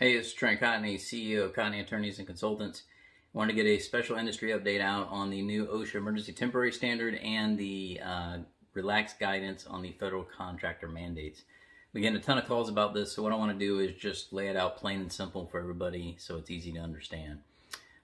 Hey, it's Trent, Cotney, CEO of Cotney Attorneys and Consultants. I want to get a special industry update out on the new OSHA Emergency Temporary Standard and the relaxed guidance on the federal contractor mandates. We get a ton of calls about this, so what I want to do is just lay it out plain and simple for everybody so it's easy to understand.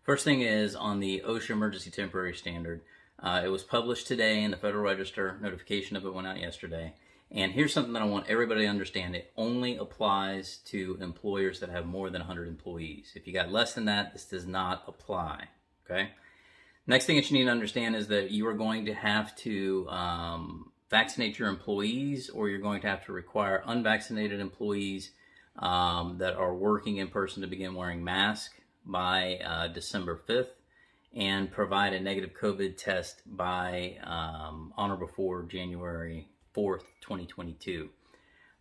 First thing is on the OSHA Emergency Temporary Standard. It was published today in the Federal Register. Notification of it went out yesterday. And here's something that I want everybody to understand. It only applies to employers that have more than 100 employees. If you got less than that, this does not apply, okay? Next thing that you need to understand is that you are going to have to vaccinate your employees, or you're going to have to require unvaccinated employees that are working in person to begin wearing masks by December 5th and provide a negative COVID test by on or before January 4th, 2022.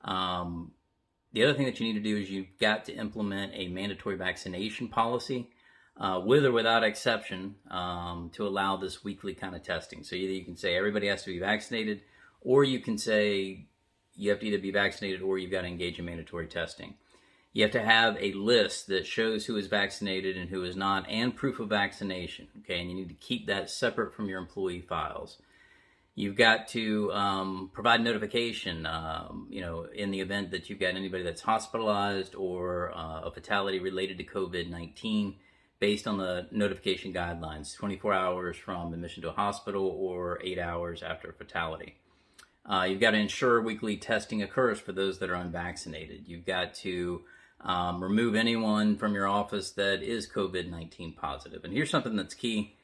The other thing that you need to do is you've got to implement a mandatory vaccination policy with or without exception to allow this weekly kind of testing. So either you can say everybody has to be vaccinated, or you can say you have to either be vaccinated or you've got to engage in mandatory testing. You have to have a list that shows who is vaccinated and who is not, and proof of vaccination, okay? And you need to keep that separate from your employee files. You've got to provide notification, in the event that you've got anybody that's hospitalized or a fatality related to COVID-19 based on the notification guidelines, 24 hours from admission to a hospital or 8 hours after a fatality. You've got to ensure weekly testing occurs for those that are unvaccinated. You've got to remove anyone from your office that is COVID-19 positive. And here's something that's key.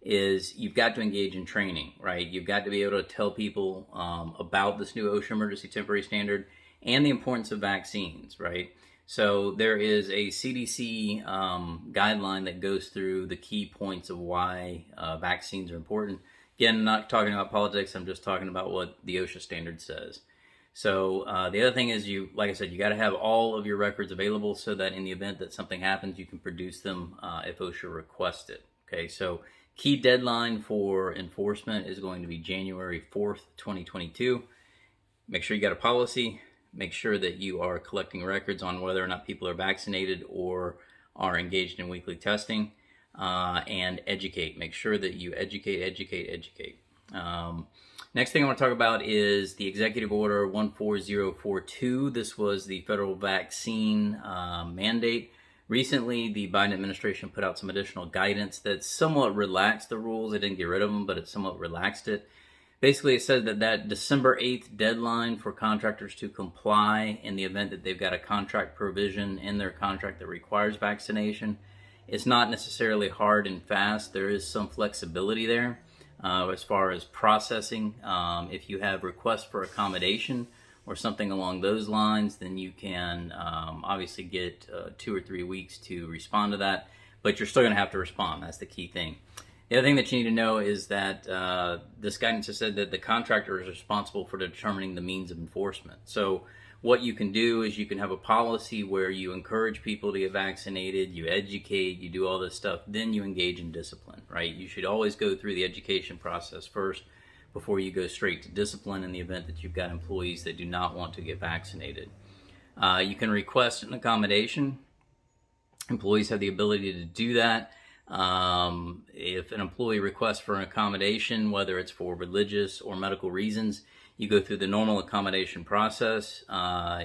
Is you've got to engage in training, right? You've got to be able to tell people about this new OSHA Emergency Temporary Standard and the importance of vaccines, right? So there is a CDC guideline that goes through the key points of why vaccines are important. Again, I'm not talking about politics. I'm just talking about what the OSHA standard says. So the other thing is, like I said, you got to have all of your records available so that in the event that something happens, you can produce them if OSHA requests it. Okay, so key deadline for enforcement is going to be January 4th, 2022. Make sure you got a policy. Make sure that you are collecting records on whether or not people are vaccinated or are engaged in weekly testing, and educate. Make sure that you educate. Next thing I want to talk about is the Executive Order 14042. This was the federal vaccine mandate. Recently, the Biden administration put out some additional guidance that somewhat relaxed the rules. They didn't get rid of them, but it somewhat relaxed it. Basically, it said that December 8th deadline for contractors to comply in the event that they've got a contract provision in their contract that requires vaccination. It's not necessarily hard and fast. There is some flexibility there as far as processing. If you have requests for accommodation or something along those lines, then you can obviously get 2 or 3 weeks to respond to that, but you're still going to have to respond. That's the key thing. The other thing that you need to know is that this guidance has said that the contractor is responsible for determining the means of enforcement. So what you can do is you can have a policy where you encourage people to get vaccinated, you educate, you do all this stuff, then you engage in discipline, right? You should always go through the education process first before you go straight to discipline in the event that you've got employees that do not want to get vaccinated. You can request an accommodation. Employees have the ability to do that. If an employee requests for an accommodation, whether it's for religious or medical reasons, you go through the normal accommodation process.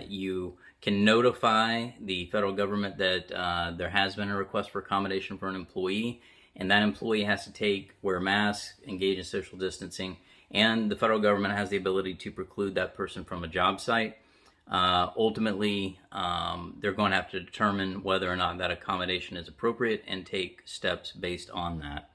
You can notify the federal government that there has been a request for accommodation for an employee, and that employee has to wear masks, engage in social distancing, and the federal government has the ability to preclude that person from a job site. Ultimately, they're going to have to determine whether or not that accommodation is appropriate and take steps based on that.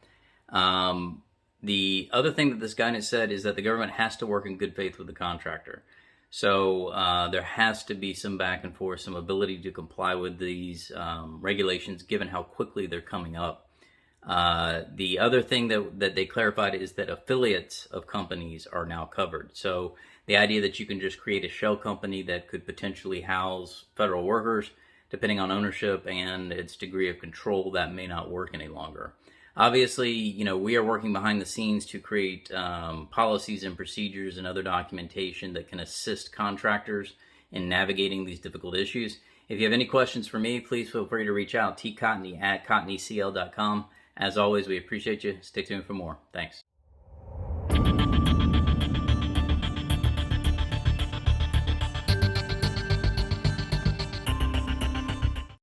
The other thing that this guidance said is that the government has to work in good faith with the contractor. So there has to be some back and forth, some ability to comply with these regulations given how quickly they're coming up. The other thing that they clarified is that affiliates of companies are now covered. So the idea that you can just create a shell company that could potentially house federal workers, depending on ownership and its degree of control, that may not work any longer. Obviously, we are working behind the scenes to create policies and procedures and other documentation that can assist contractors in navigating these difficult issues. If you have any questions for me, please feel free to reach out, tcotney@cotneycl.com. As always, we appreciate you. Stay tuned for more. Thanks.